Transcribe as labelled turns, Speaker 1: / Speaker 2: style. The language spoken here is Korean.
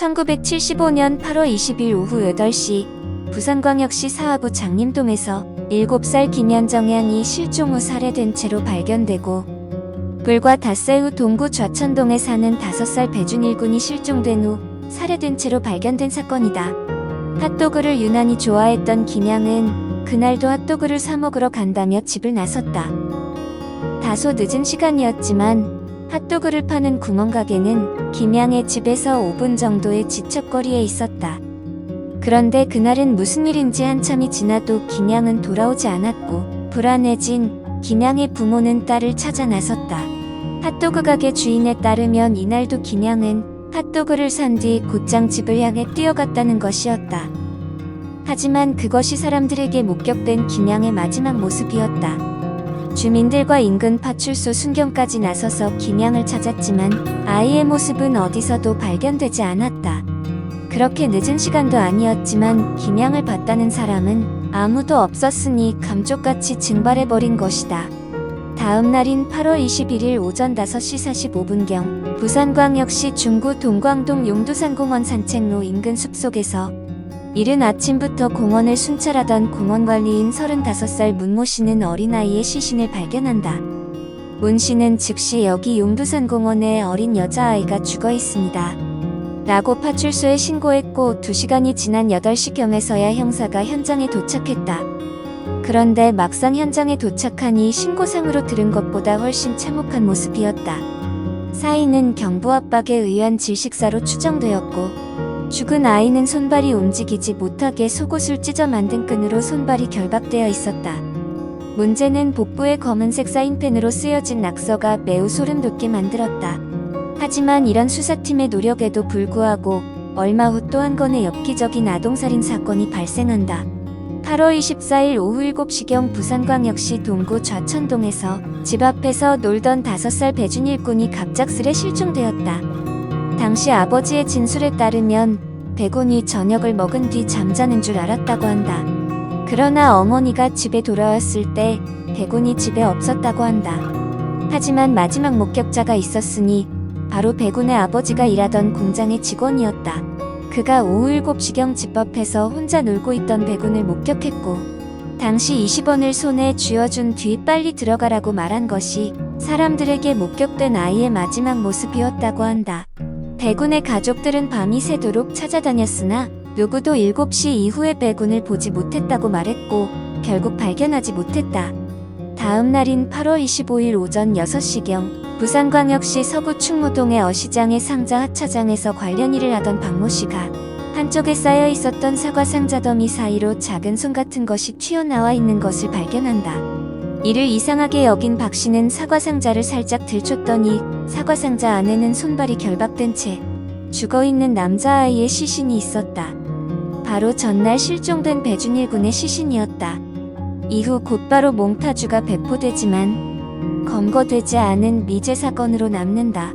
Speaker 1: 1975년 8월 20일 오후 8시 부산광역시 사하부 장림동에서 7살 김현정양이 실종 후 살해된 채로 발견되고, 불과 닷새 후 동구 좌천동에 사는 5살 배준일 군이 실종된 후 살해된 채로 발견된 사건이다. 핫도그를 유난히 좋아했던 김양은 그날도 핫도그를 사 먹으러 간다며 집을 나섰다. 다소 늦은 시간이었지만 핫도그를 파는 구멍가게는 김양의 집에서 5분 정도의 지척거리에 있었다. 그런데 그날은 무슨 일인지 한참이 지나도 김양은 돌아오지 않았고, 불안해진 김양의 부모는 딸을 찾아 나섰다. 핫도그 가게 주인에 따르면 이날도 김양은 핫도그를 산 뒤 곧장 집을 향해 뛰어갔다는 것이었다. 하지만 그것이 사람들에게 목격된 김양의 마지막 모습이었다. 주민들과 인근 파출소 순경까지 나서서 김양을 찾았지만 아이의 모습은 어디서도 발견되지 않았다. 그렇게 늦은 시간도 아니었지만 김양을 봤다는 사람은 아무도 없었으니 감쪽같이 증발해버린 것이다. 다음 날인 8월 21일 오전 5시 45분경 부산광역시 중구 동광동 용두산공원 산책로 인근 숲속에서 이른 아침부터 공원을 순찰하던 공원관리인 35살 문모 씨는 어린아이의 시신을 발견한다. 문 씨는 즉시 여기 용두산공원에 어린 여자아이가 죽어 있습니다 라고 파출소에 신고했고, 2시간이 지난 8시경에서야 형사가 현장에 도착했다. 그런데 막상 현장에 도착하니 신고상으로 들은 것보다 훨씬 참혹한 모습이었다. 사인은 경부압박에 의한 질식사로 추정되었고, 죽은 아이는 손발이 움직이지 못하게 속옷을 찢어 만든 끈으로 손발이 결박되어 있었다. 문제는 복부에 검은색 사인펜으로 쓰여진 낙서가 매우 소름 돋게 만들었다. 하지만 이런 수사팀의 노력에도 불구하고 얼마 후 또 한 건의 엽기적인 아동살인 사건이 발생한다. 8월 24일 오후 7시경 부산광역시 동구 좌천동에서 집 앞에서 놀던 5살 배준일 군이 갑작스레 실종되었다. 당시 아버지의 진술에 따르면 배군이 저녁을 먹은 뒤 잠자는 줄 알았다고 한다. 그러나 어머니가 집에 돌아왔을 때 배군이 집에 없었다고 한다. 하지만 마지막 목격자가 있었으니 바로 배군의 아버지가 일하던 공장의 직원이었다. 그가 오후 7시경 집 앞에서 혼자 놀고 있던 배군을 목격했고, 당시 20원을 손에 쥐어준 뒤 빨리 들어가라고 말한 것이 사람들에게 목격된 아이의 마지막 모습이었다고 한다. 배군의 가족들은 밤이 새도록 찾아다녔으나 누구도 7시 이후에 배군을 보지 못했다고 말했고, 결국 발견하지 못했다. 다음 날인 8월 25일 오전 6시경 부산광역시 서구 충무동의 어시장의 상자 하차장에서 관련 일을 하던 박모 씨가 한쪽에 쌓여 있었던 사과 상자 더미 사이로 작은 손 같은 것이 튀어나와 있는 것을 발견한다. 이를 이상하게 여긴 박 씨는 사과 상자를 살짝 들췄더니 사과 상자 안에는 손발이 결박된 채 죽어있는 남자아이의 시신이 있었다. 바로 전날 실종된 배준일 군의 시신이었다. 이후 곧바로 몽타주가 배포되지만 검거되지 않은 미제 사건으로 남는다.